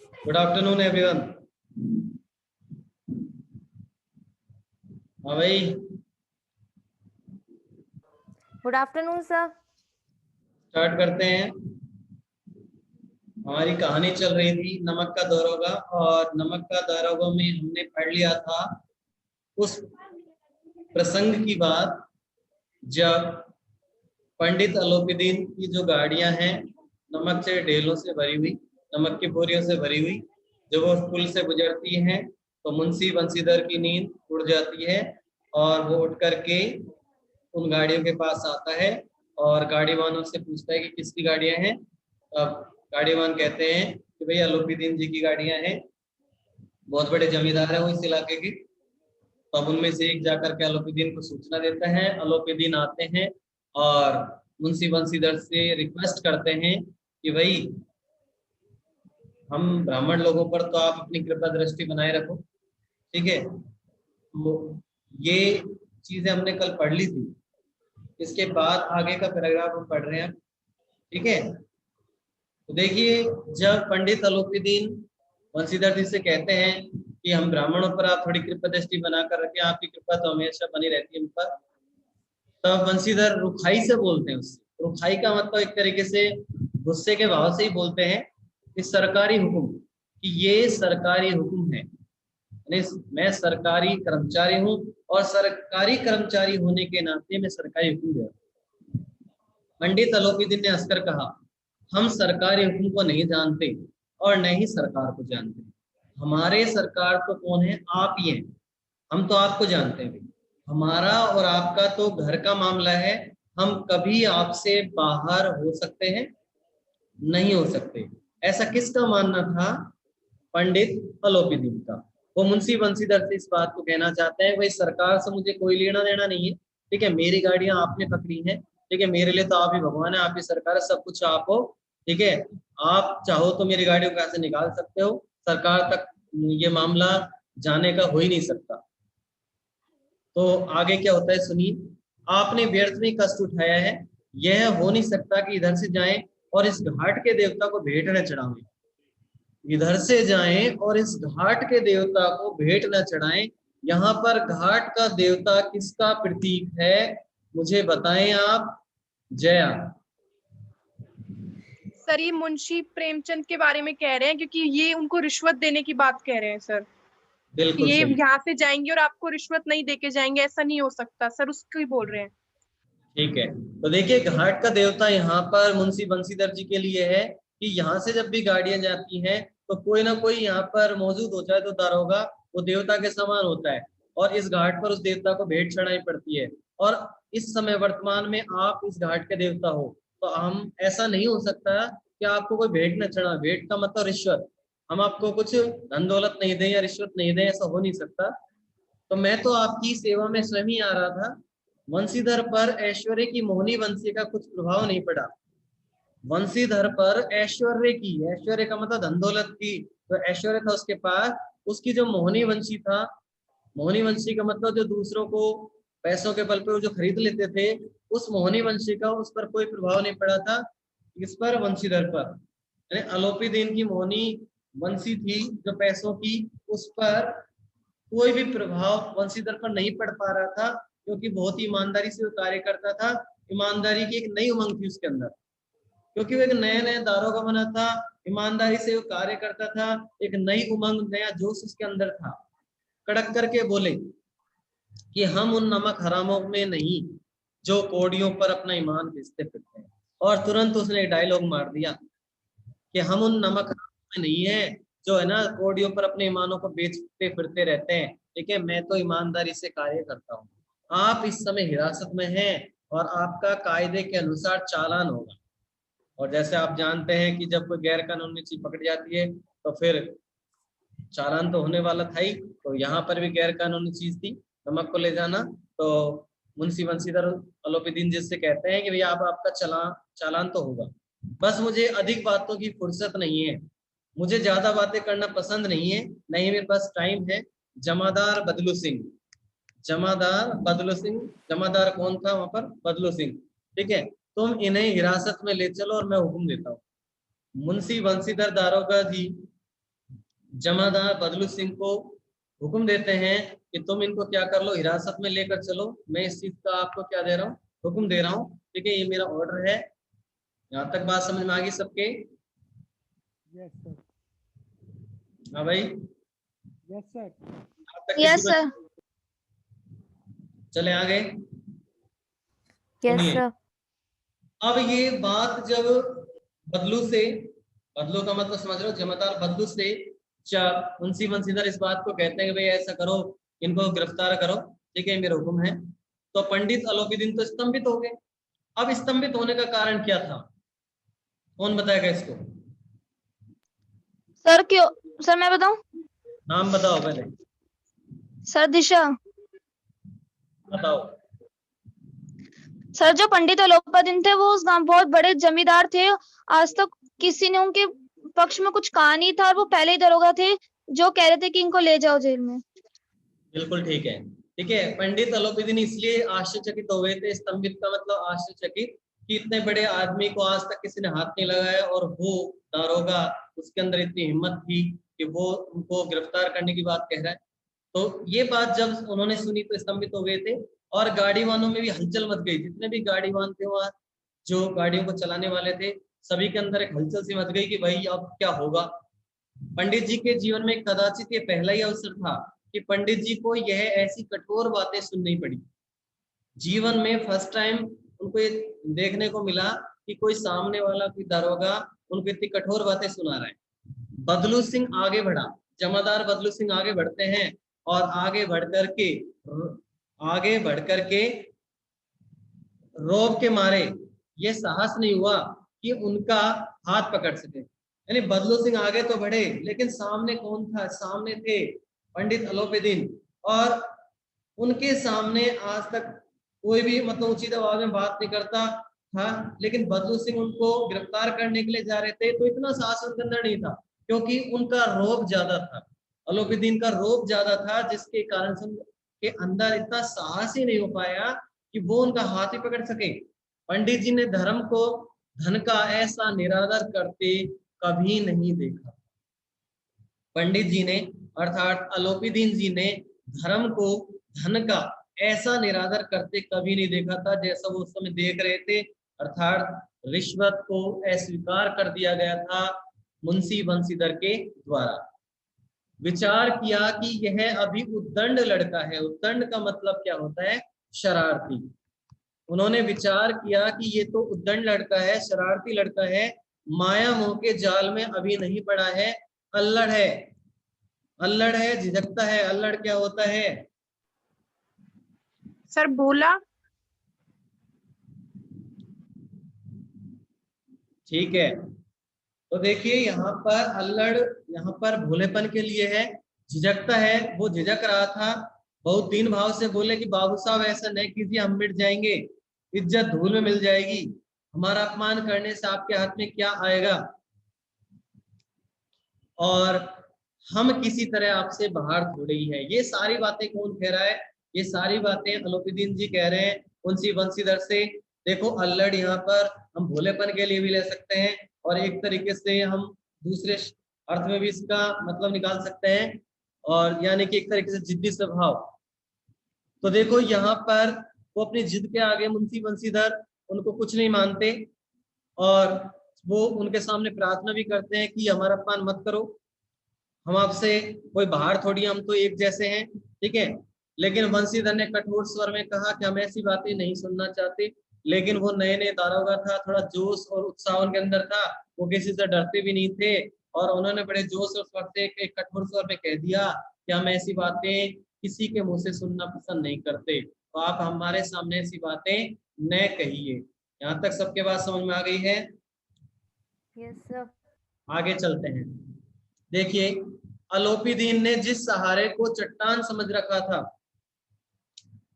Good afternoon everyone. हाँ भाई, good afternoon sir. Start करते हैं। हमारी कहानी चल रही थी नमक का दारोगा, और नमक का दारोगा में हमने पढ़ लिया था उस प्रसंग की बात जब पंडित अलोपीदीन की जो गाड़ियां हैं नमक से ढेलों से भरी हुई, नमक की बोरियों से भरी हुई, जब वो पुल से गुजरती हैं तो मुंशी बंशीधर की नींद उड़ जाती है और वो उठ करके उन गाड़ियों के पास आता है और गाड़ी वालों से पूछता है कि किसकी गाड़ियां हैं। अब गाड़ीवान कहते हैं कि भैया अलोपीदीन जी की गाड़ियां हैं, बहुत बड़े जमींदार है वो इस इलाके के। तो अब उनमें से एक जाकर के अलोपीदीन को सूचना देता है। अलोपीदीन आते हैं और मुंशी बंशीधर से रिक्वेस्ट करते हैं कि भाई हम ब्राह्मण लोगों पर तो आप अपनी कृपा दृष्टि बनाए रखो, ठीक है। तो ये चीजें हमने कल पढ़ ली थी, इसके बाद आगे का पैराग्राफ हम पढ़ रहे हैं, ठीक है। तो देखिए, जब पंडित अलोपीदीन बंशीधर जी से कहते हैं कि हम ब्राह्मणों पर आप थोड़ी कृपा दृष्टि बनाकर रखें, आपकी कृपा तो हमेशा बनी रहती है उन पर, तब बंशीधर रुखाई से बोलते हैं उससे। रुखाई का मतलब एक तरीके से गुस्से के भाव से ही बोलते हैं कि सरकारी हुक्म, कि ये सरकारी हुक्म है, यानी मैं सरकारी कर्मचारी हूँ और सरकारी कर्मचारी होने के नाते मैं सरकारी हुक्म दे रहा हूँ। पंडित अलोपीदीन ने हंसकर कहा, हम सरकारी हुक्म को नहीं जानते और न ही सरकार को जानते। हमारे सरकार तो कौन है, आप ही हैं। हम तो आपको जानते हैं, हमारा और आपका तो घर का मामला है। हम कभी आपसे बाहर हो सकते हैं, नहीं हो सकते। ऐसा किसका मानना था, पंडित अलोपीदीन का। वो मुंशी बंशीधर से इस बात को कहना चाहते हैं, भाई सरकार से मुझे कोई लेना देना नहीं है, ठीक है। मेरी गाड़ियां आपने पकड़ी हैं, ठीक है। मेरे लिए तो आप ही भगवान है, आप ही सरकार है, सब कुछ आप हो, ठीक है। आप चाहो तो मेरी गाड़ियों को ऐसे निकाल सकते हो, सरकार तक ये मामला जाने का हो ही नहीं सकता। तो आगे क्या होता है सुनिए, आपने व्यर्थ में कष्ट उठाया है। यह हो नहीं सकता कि इधर से जाएं और इस घाट के देवता को भेंट न चढ़ाएं। इधर से जाएं और इस घाट के देवता को भेंट न चढ़ाएं। यहाँ पर घाट का देवता किसका प्रतीक है, मुझे बताएं आप। जया। सर ये मुंशी प्रेमचंद के बारे में कह रहे हैं, क्योंकि ये उनको रिश्वत देने की बात कह रहे हैं सर। कि बिल्कुल ये सही, यहाँ से जाएंगे और आपको रिश्वत नहीं देके जाएंगे, ऐसा नहीं हो सकता सर, उसको ही बोल रहे हैं। ठीक है। तो देखिए, घाट का देवता यहाँ पर मुंशी बंशीधर जी के लिए है कि यहाँ से जब भी गाड़ियां जाती हैं तो कोई ना कोई यहाँ पर मौजूद होता है, तो दारोगा वो देवता के समान होता है और इस घाट पर उस देवता को भेंट चढ़ानी पड़ती है। और इस समय वर्तमान में आप इस घाट के देवता हो, तो हम ऐसा नहीं हो सकता कि आपको कोई भेंट न चढ़ा। भेंट का मतलब रिश्वत, हम आपको कुछ धन दौलत नहीं दें या रिश्वत नहीं दें, ऐसा हो नहीं सकता। तो मैं तो आपकी सेवा में स्वयं ही आ रहा था। वंशीधर पर ऐश्वर्य की मोहनी वंशी का कुछ प्रभाव नहीं पड़ा। वंशीधर पर ऐश्वर्य की, ऐश्वर्य का मतलब धन दौलत की, तो ऐश्वर्य था उसके पास, उसकी जो मोहनी वंशी था, मोहनी वंशी का मतलब जो दूसरों को पैसों के बल पे वो जो खरीद लेते थे, उस मोहनी वंशी का उस पर कोई प्रभाव नहीं पड़ा था। इस पर, वंशीधर पर, यानी अलोपीदीन की मोहनी वंशी थी जो पैसों की, उस पर कोई भी प्रभाव वंशीधर पर नहीं पड़ पा रहा था, क्योंकि बहुत ही ईमानदारी से वो कार्य करता था। ईमानदारी की एक नई उमंग थी उसके अंदर, क्योंकि वो एक नए नए दारोगा बना था, ईमानदारी से वो कार्य करता था, एक नई उमंग, नया जोश उसके अंदर था। कड़क करके बोले कि हम उन नमक हरामों में नहीं जो कोड़ियों पर अपना ईमान बेचते फिरते हैं। और तुरंत उसने डायलॉग मार दिया कि हम उन नमक हरामों में नहीं है जो है ना कोड़ियों पर अपने ईमानों को बेचते फिरते रहते हैं, ठीक है। मैं तो ईमानदारी से कार्य करता हूँ। आप इस समय हिरासत में हैं और आपका कायदे के अनुसार चालान होगा। और जैसे आप जानते हैं कि जब कोई गैर कानूनी चीज पकड़ जाती है तो फिर चालान तो होने वाला था ही। तो यहाँ पर भी गैर कानूनी चीज थी, नमक को ले जाना। तो मुंशी बंशीधर अलोपीदीन जी से कहते हैं कि भैया आप आपका चालान तो होगा, बस मुझे अधिक बातों की फुर्सत नहीं है, मुझे ज्यादा बातें करना पसंद नहीं है, नहीं मेरे पास टाइम है। जमादार बदलू सिंह, जमादार बदलू सिंह, जमादार कौन था वहां पर, बदलू सिंह, ठीक है। तुम इन्हें हिरासत में ले चलो और मैं हुक्म देता हूँ। मुंशी बंशीधर दारोगा जी जमादार बदलू सिंह को हुक्म देते हैं कि तुम इनको क्या कर लो, हिरासत में लेकर चलो। मैं इस चीज का आपको क्या दे रहा हूँ, हुक्म दे रहा हूँ। ठीक है, ये मेरा ऑर्डर है। यहाँ तक बात समझ में आ गई सबके? Yes sir. हाँ भाई, यस सर। यहाँ तक यस किसी सर। को? चले आगे। Yes, सुनिए, sir. अब ये बात जब बदलू से, बदलू का मतलब समझ रहे हो, जमादार बदलू से जब मुंशी बंसीधर इस बात को कहते हैं कि भाई ऐसा करो, इनको गिरफ्तार करो, ठीक है मेरा हुक्म है, तो पंडित अलोपीदीन तो स्तंभित हो गए। अब स्तंभित होने का कारण क्या था, कौन बताएगा इसको? सर क्यों? सर मैं बताऊं? नाम बताओ पहले, सर दिशा। बताओ। सर जो पंडित अलोपीदीन थे वो उस गांव बहुत बड़े जमींदार थे। आज तक किसी ने उनके पक्ष में कुछ कहा नहीं था और वो पहले ही दरोगा थे जो कह रहे थे कि इनको ले जाओ जेल में। बिल्कुल ठीक है, ठीक है। पंडित अलोपीदीन इसलिए आश्चर्यचकित हो गए थे, स्तंभित का मतलब आश्चर्यचकित, कि इतने बड़े आदमी को आज तक किसी ने हाथ नहीं लगाया और वो दारोगा, उसके अंदर इतनी हिम्मत थी कि वो उनको गिरफ्तार करने की बात कह रहा है। तो ये बात जब उन्होंने सुनी तो स्तंभित हो गए थे, और गाड़ी वालों में भी हलचल मच गई। जितने भी गाड़ी वाहन थे वहां, जो गाड़ियों को चलाने वाले थे, सभी के अंदर एक हलचल सी मच गई कि भाई अब क्या होगा। पंडित जी के जीवन में कदाचित ये पहला ही अवसर था कि पंडित जी को यह ऐसी कठोर बातें सुननी पड़ी। जीवन में फर्स्ट टाइम उनको ये देखने को मिला कि कोई सामने वाला, कोई दारोगा उनको इतनी कठोर बातें सुना रहा है। बदलू सिंह आगे बढ़ा, जमादार बदलू सिंह आगे बढ़ते हैं, और आगे बढ़ करके रौब के मारे ये साहस नहीं हुआ कि उनका हाथ पकड़ सके। यानी बदलू सिंह आगे तो बढ़े, लेकिन सामने कौन था? सामने थे पंडित अलोपीदीन, और उनके सामने आज तक कोई भी मतलब उचित आवाज में बात नहीं करता था। लेकिन बदलू सिंह उनको गिरफ्तार करने के लिए जा रहे थे, तो इतना साहस उनके अंदर नहीं था, क्योंकि उनका रौब ज्यादा था। अलोपीदीन का रौब ज्यादा था, जिसके कारण से उनके अंदर इतना साहस ही नहीं हो पाया कि वो उनका हाथ ही पकड़ सके। पंडित जी ने धर्म को धन का ऐसा निरादर करते कभी नहीं देखा। पंडित जी ने, अर्थात अलोपीदीन जी ने, धर्म को धन का ऐसा निरादर करते कभी नहीं देखा था जैसा वो उस समय देख रहे थे। अर्थात रिश्वत को अस्वीकार कर दिया गया था मुंशी बंसीधर के द्वारा। विचार किया कि यह अभी उद्दंड लड़का है। उद्दंड का मतलब क्या होता है? शरारती। उन्होंने विचार किया कि ये तो उद्दंड लड़का है, शरारती लड़का है, माया मोह के जाल में अभी नहीं पड़ा है, अल्लड़ है। अल्लड़ है, झिझकता है। अल्लड़ क्या होता है? सर भोला। ठीक है, तो देखिए यहाँ पर अल्लड़, यहाँ पर भोलेपन के लिए है। झिझकता है, वो झिझक रहा था। बहुत दीन भाव से बोले कि बाबू साहब ऐसा नहीं कीजिए, हम मिट जाएंगे, इज्जत धूल में मिल जाएगी, हमारा अपमान करने से आपके हाथ में क्या आएगा, और हम किसी तरह आपसे बाहर थोड़े ही है। ये सारी बातें कौन कह रहा है? ये सारी बातें अलोपीदीन जी कह रहे हैं मुंशी बंसीधर से। देखो अल्लड़ यहाँ पर हम भोलेपन के लिए भी ले सकते हैं, और एक तरीके से हम दूसरे अर्थ में भी इसका मतलब निकाल सकते हैं, और यानी कि एक तरीके से जिद्दी स्वभाव। तो देखो यहाँ पर वो अपनी जिद के आगे मुंशी बंसीधर उनको कुछ नहीं मानते, और वो उनके सामने प्रार्थना भी करते हैं कि हमारा अपमान मत करो, हम आपसे कोई बाहर थोड़ी, हम तो एक जैसे हैं, ठीक है। लेकिन बंसीधर ने कठोर स्वर में कहा कि हम ऐसी बातें नहीं सुनना चाहते। लेकिन वो नए नए दारोगा था, थोड़ा जोश और उत्साह उनके अंदर था, वो किसी से डरते भी नहीं थे, और उन्होंने बड़े जोश और स्वर से एक कठोर स्वर में कह दिया कि हम ऐसी बातें किसी के मुंह से सुनना पसंद नहीं करते, तो आप हमारे सामने ऐसी बातें न कहिए। यहाँ तक सबके बात समझ में आ गई है? Yes, sir. आगे चलते हैं। देखिए अलोपीदीन ने जिस सहारे को चट्टान समझ रखा था,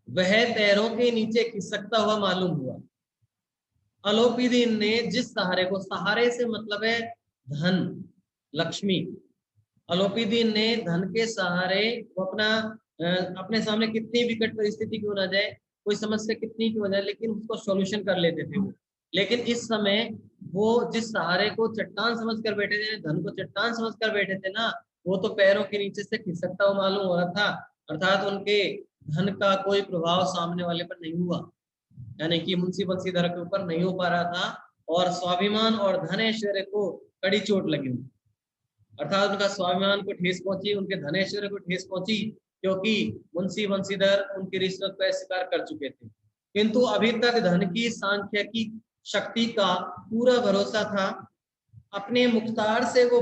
वह पैरों के नीचे खिसकता हुआ मालूम हुआ। अलोपीदीन ने जिस सहारे को, सहारे से मतलब है धन, लक्ष्मी। अलोपीदीन ने धन के सहारे वो अपने सामने कितनी विकट परिस्थिति क्यों ना जाए, कोई समस्या कितनी क्यों जाए, लेकिन उसको सॉल्यूशन कर लेते थे वो। लेकिन इस समय वो जिस सहारे को चट्टान समझ कर बैठे थे, धन को चट्टान समझ कर बैठे थे ना, वो तो पैरों के नीचे से खिसकता हुआ मालूम हो रहा था, अर्थात उनके धन का कोई प्रभाव सामने वाले पर नहीं हुआ, यानी कि मुंशी बंसीधर के ऊपर नहीं हो पा रहा था और स्वाभिमान और धन ऐश्वर्य को कड़ी चोट लगी, अर्थात उनका स्वाभिमान को ठेस पहुंची, उनके धन ऐश्वर्य को ठेस पहुंची, क्योंकि मुंशी बंसीधर उनकी रिश्वत को अस्वीकार कर चुके थे। किंतु अभी तक धन की सांख्यिकी शक्ति का पूरा भरोसा था। अपने मुख्तार से वो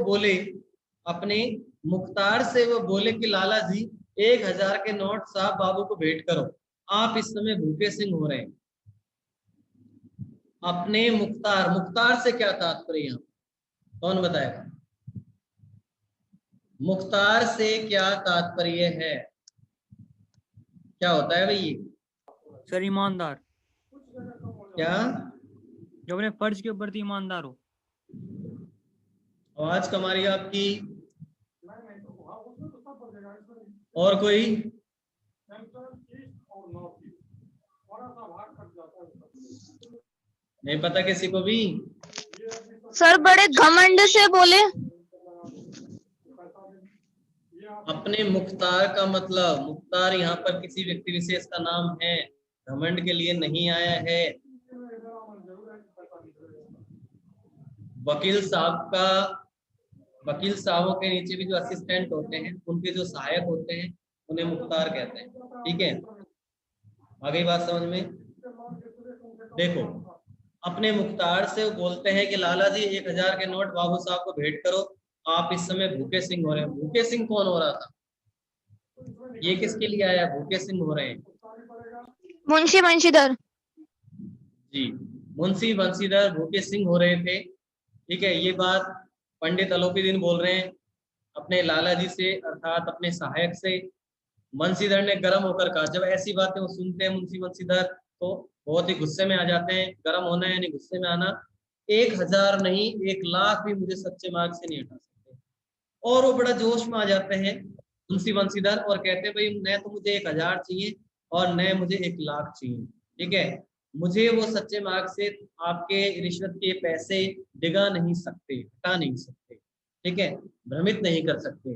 बोले कि लाला जी 1000 के नोट साहब बाबू को भेंट करो, आप इस समय भूखे सिंह हो रहे हैं। अपने मुख्तार से क्या तात्पर्य यहाँ, कौन बताएगा? मुख्तार से क्या तात्पर्य है, क्या होता है भाई? सर ईमानदार, क्या? जो अपने फर्ज के ऊपर ईमानदार हो। आवाज कम आ रही है आपकी, और कोई? नहीं पता किसी को भी? सर बड़े घमंड से बोले। अपने मुख्तार का मतलब, मुख्तार यहाँ पर किसी व्यक्ति विशेष का नाम है, घमंड के लिए नहीं आया है। वकील साहबों के नीचे भी जो असिस्टेंट होते हैं, उनके जो सहायक होते हैं, उन्हें मुख्तार कहते हैं। ठीक है, आ गई बात समझ में? देखो, अपने मुख्तार से वो बोलते हैं कि लाला जी 1000 के नोट बाबू साहब को भेंट करो, आप इस समय भूखे सिंह हो रहे हैं। भूखे सिंह कौन हो रहा था? ये किसके लिए आया भूखे सिंह हो रहे हैं? मुंशी बंशीधर जी, मुंशी बंशीधर भूखे सिंह हो रहे थे। ठीक है, ये बात पंडित अलोपीदीन बोल रहे हैं अपने लाला जी से, अर्थात अपने सहायक से। बंशीधर ने गर्म होकर कहा। जब ऐसी बातें वो सुनते हैं मुंशी बंशीधर तो बहुत ही गुस्से में आ जाते हैं। गर्म होना यानी गुस्से में आना। 1000 नहीं 1,00,000 भी मुझे सच्चे मार्ग से नहीं हटा सकते। और वो बड़ा जोश में आ जाते हैं मुंशी बंशीधर और कहते हैं भाई न तो मुझे 1000 चाहिए और न मुझे 1,00,000 चाहिए। ठीक है, मुझे वो सच्चे मार्ग से आपके रिश्वत के पैसे डिगा नहीं सकते, हटा नहीं सकते। ठीक है, भ्रमित नहीं कर सकते।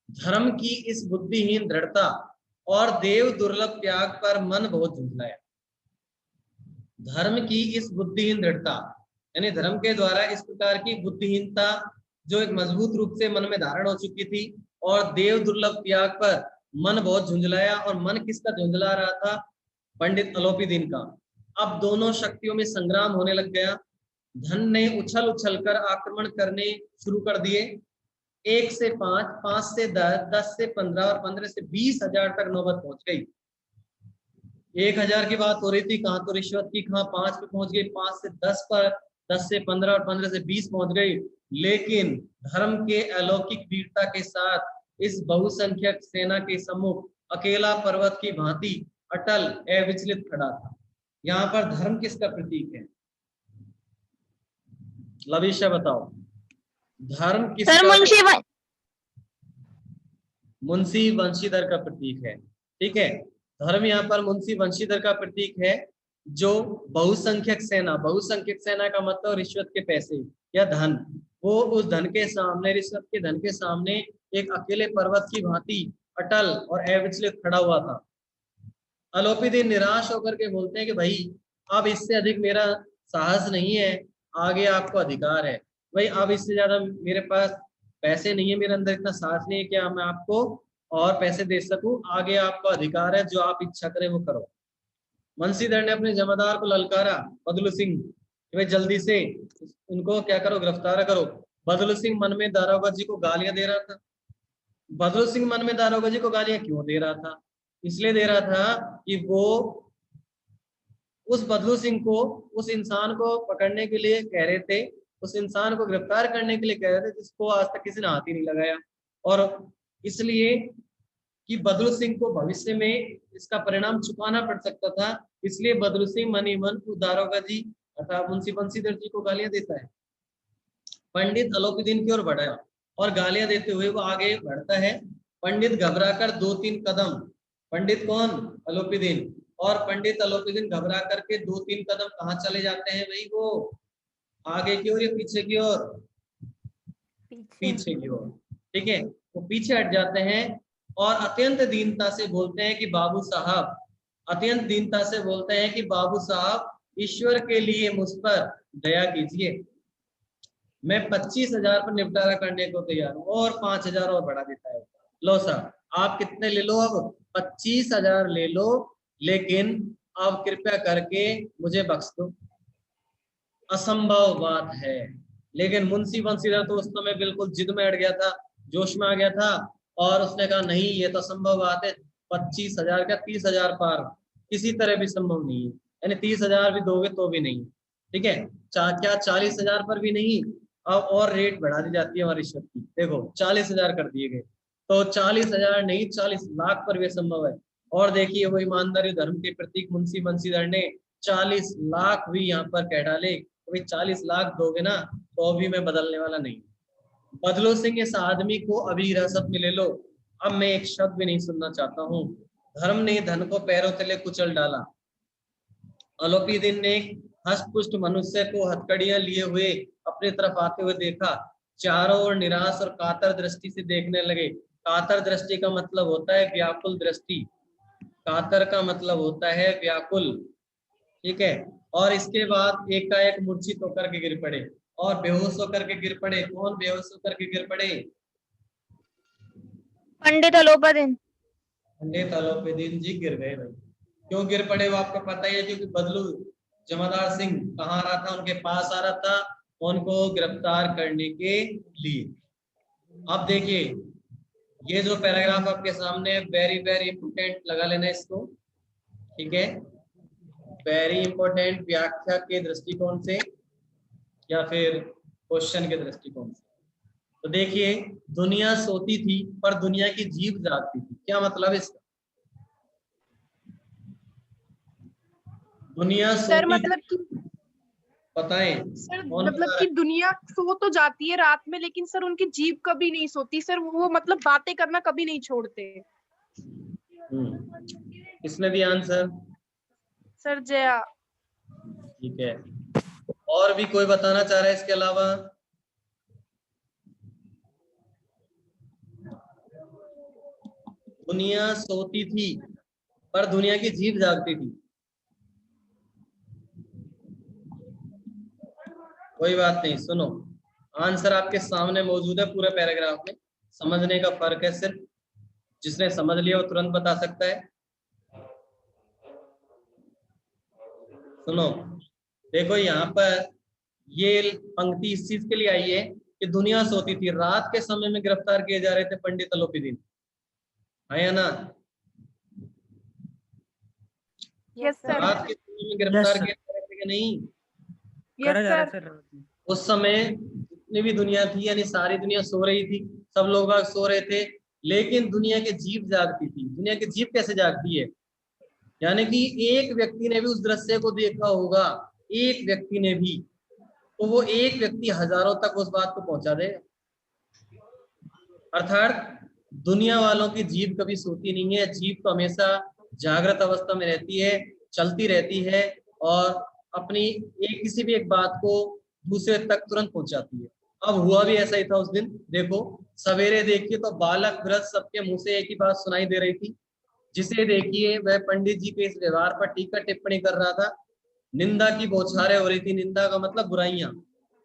धर्म की इस बुद्धिहीन दृढ़ता और देव दुर्लभ त्याग पर मन बहुत झुंझलाया। धर्म की इस बुद्धिहीन दृढ़ता यानी धर्म के द्वारा इस प्रकार की बुद्धिहीनता जो एक मजबूत रूप से मन में धारण हो चुकी थी, और देव दुर्लभ त्याग पर मन बहुत झुंझलाया। और मन किसका झुंझला रहा था? पंडित अलोपीदीन का। अब दोनों शक्तियों में संग्राम होने लग गया। धन ने उछल उछल कर आक्रमण करने शुरू कर दिए। 1 से 5, 5 से 10, 10 से 15 और 15 से 20,000 तक नौबत पहुंच गई। 1000 की बात हो रही थी, कहाँ तो रिश्वत की, कहाँ 5 पे पहुंच गई, 5 से 10 पर, 10 से 15 और 15 से 20 पहुंच गई। लेकिन धर्म के अलौकिक वीरता के साथ इस बहुसंख्यक सेना के सम्मुख अकेला पर्वत की भांति अटल अविचलित खड़ा था। यहाँ पर धर्म किसका प्रतीक है? लविशा बताओ, धर्म किसका? मुंशी बंशीधर का प्रतीक है। ठीक है, धर्म यहाँ पर मुंशी बंशीधर का प्रतीक है, जो बहुसंख्यक सेना का मतलब रिश्वत के पैसे या धन, वो उस धन के सामने, रिश्वत के धन के सामने एक अकेले पर्वत की भांति अटल और अविचलित खड़ा हुआ था। अलोपीदीन निराश होकर के बोलते हैं कि भाई अब इससे अधिक मेरा साहस नहीं है, आगे आपको अधिकार है। भाई अब इससे ज्यादा मेरे पास पैसे नहीं है, मेरे अंदर इतना साहस नहीं है कि मैं आपको और पैसे दे सकूं। आगे आपका अधिकार है, जो आप इच्छा करें वो करो। बंशीधर ने अपने जमादार को ललकारा, बदलू सिंह, कि भाई जल्दी से उनको क्या करो, गिरफ्तार करो। बदलू सिंह मन में दारोगा जी को गालियां दे रहा था। बदलू सिंह मन में दारोगा जी को गालियां क्यों दे रहा था? इसलिए दे रहा था कि वो उस बदलू सिंह को, उस इंसान को पकड़ने के लिए कह रहे थे, उस इंसान को गिरफ्तार करने के लिए कह रहे थे जिसको आज तक किसी ने हाथ ही नहीं लगाया। और इसलिए कि बदलू सिंह को भविष्य में इसका परिणाम चुकाना पड़ सकता था, इसलिए बदलू सिंह मन ही मन दारोगा जी अर्थात मुंशी बंशीधर जी को गालियां देता है। पंडित अलोपीदीन की ओर बढ़ा और गालियां देते हुए वो आगे बढ़ता है। पंडित घबराकर 2-3 कदम, पंडित कौन? अलोपीदीन। और पंडित अलोपीदीन घबरा करके 2-3 कदम कहाँ चले जाते हैं भाई? वो आगे की ओर या पीछे की ओर? पीछे की ओर। ठीक है, वो पीछे हट जाते हैं और अत्यंत दीनता से बोलते हैं कि बाबू साहब, अत्यंत दीनता से बोलते हैं कि बाबू साहब ईश्वर के लिए मुझ पर दया कीजिए, मैं 25,000 पर निपटारा करने को तैयार हूँ, और 5,000 और बढ़ा देता है। लो साहब आप कितने ले लो, अब 25,000 ले लो, लेकिन अब कृपया करके मुझे बख्श दो। असंभव बात है, लेकिन मुंशी बंसीधर तो उस समय बिल्कुल जिद में अड़ गया था, जोश में आ गया था, और उसने कहा नहीं ये तो असंभव बात है, 25,000 का 30,000 पार किसी तरह भी संभव नहीं है, यानी 30,000 भी दोगे तो भी नहीं, ठीक है, क्या 40,000 पर भी नहीं। अब और रेट बढ़ा दी जाती है हमारी रिश्वत की, देखो 40,000 कर दिए गए, तो 40,000 नहीं 40 लाख पर भी संभव है। और देखिए वो ईमानदारी धर्म के प्रतीक मुंशी बंसीधर ने 40 लाख भी यहाँ पर कह डाले, भाई 40 लाख दोगे ना तो भी मैं बदलने वाला नहीं, बदलो सिंह इस आदमी को अभी हिरासत में ले लो, अब मैं एक शब्द भी नहीं सुनना चाहता हूँ। धर्म ने धन को पैरों तले कुचल डाला। अलोपीदीन ने हष्टपुष्ट मनुष्य को हथकड़ियां लिए हुए अपनी तरफ आते हुए देखा, चारों ओर निराश और कातर दृष्टि से देखने लगे। कातर दृष्टि का मतलब होता है व्याकुल दृष्टि, कातर का मतलब होता है व्याकुल, ठीक है। और इसके बाद एकाएक मूर्छित होकर के गिर पड़े, और बेहोश होकर के गिर पड़े। कौन बेहोश होकर के गिर पड़े? पंडित अलोपीदीन। पंडित अलोपीदीन जी गिर गए भाई। क्यों गिर पड़े वो आपको पता ही है, क्योंकि बदलू जमादार सिंह कहाँ आ रहा था, उनके पास आ रहा था उनको गिरफ्तार करने के लिए। अब देखिए ये जो पैराग्राफ आपके सामने है, वेरी वेरी इंपोर्टेंट, लगा लेना इसको, ठीक है, वेरी इंपोर्टेंट, व्याख्या के दृष्टिकोण से या फिर क्वेश्चन के दृष्टिकोण से। तो देखिए दुनिया सोती थी पर दुनिया की जीभ जागती थी, क्या मतलब इसका? दुनिया सर सोती मतलब कि बताएं सर कौन मतलब बता कि दुनिया सो तो जाती है रात में, लेकिन सर उनकी जीभ कभी नहीं सोती सर, वो मतलब बातें करना कभी नहीं छोड़ते। किसने दिया आंसर? सर जया। ठीक है, और भी कोई बताना चाह रहा है इसके अलावा? दुनिया सोती थी पर दुनिया की जीभ जागती थी, कोई बात नहीं, सुनो आंसर आपके सामने मौजूद है पूरे पैराग्राफ में, समझने का फर्क है सिर्फ, जिसने समझ लिया वो तुरंत बता सकता है। सुनो देखो यहाँ पर ये पंक्ति इस चीज के लिए आई है कि दुनिया सोती थी, रात के समय में गिरफ्तार किए जा रहे थे पंडित अलोपीदीन, है या ना? Yes sir. रात के समय में गिरफ्तार किए जा रहे थे कि नहीं? Yes sir. उस समय जितनी भी दुनिया थी यानी सारी दुनिया सो रही थी, सब लोग सो रहे थे, लेकिन दुनिया की जीभ जागती थी। दुनिया की जीभ कैसे जागती है? यानी कि एक व्यक्ति ने भी उस दृश्य को देखा होगा, एक व्यक्ति ने भी, तो वो एक व्यक्ति हजारों तक उस बात को पहुंचा देगा। अर्थात दुनिया वालों की जीभ कभी सोती नहीं है, जीभ तो हमेशा जागृत अवस्था में रहती है, चलती रहती है, और अपनी एक किसी भी एक बात को दूसरे तक तुरंत पहुंचाती है। अब हुआ भी ऐसा ही था उस दिन। देखो सवेरे देखिए तो बालक वृद्ध सबके मुंह से एक ही बात सुनाई दे रही थी, जिसे देखिए वह पंडित जी के इस व्यवहार पर टीका टिप्पणी कर रहा था। निंदा की बौछारें हो रही थी, निंदा का मतलब बुराइयां,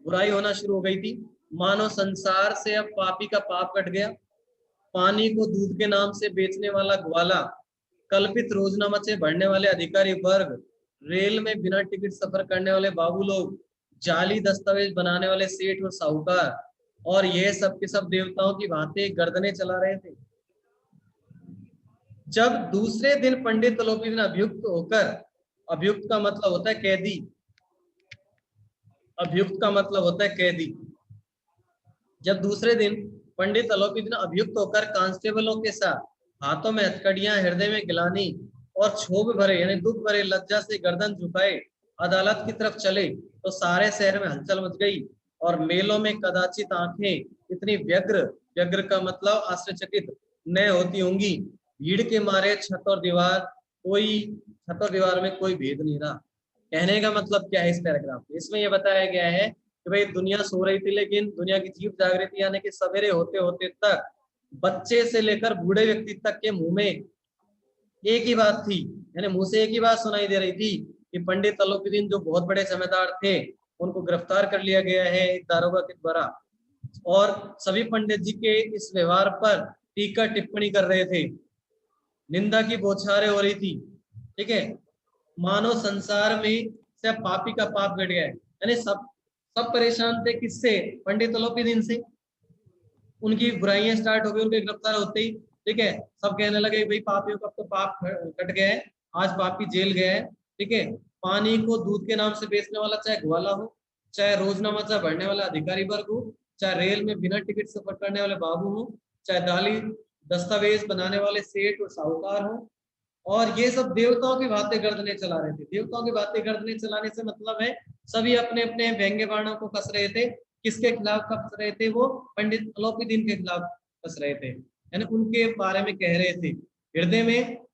बुराई होना शुरू हो गई थी, मानो संसार से अब पापी का पाप कट गया। पानी को दूध के नाम से बेचने वाला ग्वाला, कल्पित रोजनामा से भरने वाले अधिकारी वर्ग, रेल में बिना टिकट सफर करने वाले बाबू लोग, जाली दस्तावेज बनाने वाले सेठ और साहूकार, और यह सब के सब देवताओं की भांति गर्दनें चला रहे थे। जब दूसरे दिन पंडित अलोपीदीन अभियुक्त होकर, अभियुक्त का मतलब होता है कैदी, अभियुक्त का मतलब होता है कैदी, जब दूसरे दिन पंडित अलोपीदीन अभियुक्त होकर कांस्टेबलों के साथ हाथों में हथकड़ियां, हृदय में गिलानी और क्षोभ भरे यानी दुख भरे लज्जा से गर्दन झुकाए अदालत की तरफ चले, तो सारे शहर में हलचल मच गई, और मेलों में कदाचित आंखें इतनी व्यग्र, व्यग्र का मतलब आश्चर्यचकित न होती होंगी। भीड़ के मारे छत और दीवार में कोई भेद नहीं रहा। कहने का मतलब क्या है इस पैराग्राफ में? इसमें यह बताया गया है कि भाई दुनिया सो रही थी, लेकिन दुनिया की जीव जाग रही थी, यानी कि सवेरे होते होते तक बच्चे से लेकर बूढ़े व्यक्ति तक के मुंह में एक ही बात थी, यानी मुंह से एक ही बात सुनाई दे रही थी कि पंडित अलोपीदीन जो बहुत बड़े जमींदार थे उनको गिरफ्तार कर लिया गया है एक दारोगा के द्वारा, और सभी पंडित जी के इस व्यवहार पर टीका टिप्पणी कर रहे थे, निंदा की बौछारें हो रही थी। ठीक है, मानो संसार में से पापी का पाप घट गया है, यानी सब परेशान थे किससे? पंडित अलोपीदीन से। उनकी बुराइयां स्टार्ट हो गई उनके गिरफ्तार होते ही। ठीक है, सब कहने लगे भाई पापियों का तो पाप कट गया है, आज पापी जेल गया है। ठीक है, पानी को दूध के नाम से बेचने वाला चाहे ग्वाला हो, चाहे रोजनामा भरने वाला अधिकारी वर्ग हो, चाहे रेल में बिना टिकट सफर करने वाले बाबू हो, चाहे दाली दस्तावेज बनाने वाले सेठ और साहूकार हो, और ये सब देवताओं की बातें गर्दनें चला रहे थे। देवताओं की बातें गर्दनें चलाने से मतलब है सभी अपने अपने व्यंग्य बाणों को कस रहे थे। किसके खिलाफ कस रहे थे? वो पंडित अलोपीदीन के खिलाफ कस रहे थे, यानी उनके बारे में कह रहे थे। हृदय में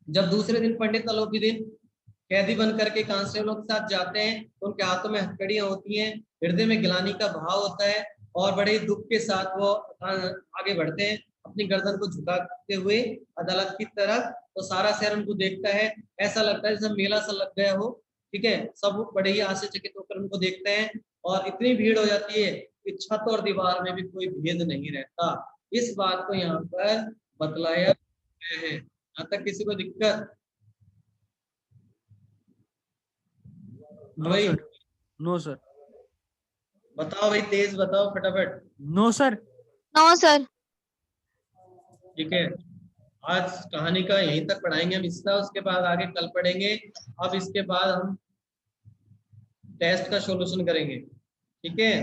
जब दूसरे दिन पंडित अलोपीदीन कैदी बन करके कांस्टेबलों के साथ जाते हैं तो उनके हाथों में हथकड़ियां होती हैं, हृदय में गिलानी का भाव होता है और बड़े दुख के साथ वो आगे बढ़ते हैं अपनी गर्दन को झुकाते हुए अदालत की तरफ। तो सारा शहर उनको देखता है, ऐसा लगता है जैसे मेला सा लग गया हो। ठीक है, सब बड़े ही आश्चर्यचकित होकर उनको देखते हैं और इतनी भीड़ हो जाती है कि छत और दीवार में भी कोई भेद नहीं रहता। इस बात को यहाँ पर बतलाया गया है। यहाँ तक किसी को दिक्कत? भाई नो सर। बताओ भाई, तेज बताओ फटाफट। No sir. No sir. ठीक है, आज कहानी का यहीं तक पढ़ाएंगे हम हिस्सा, उसके बाद आगे कल पढ़ेंगे। अब इसके बाद हम टेस्ट का सॉल्यूशन करेंगे। ठीक है।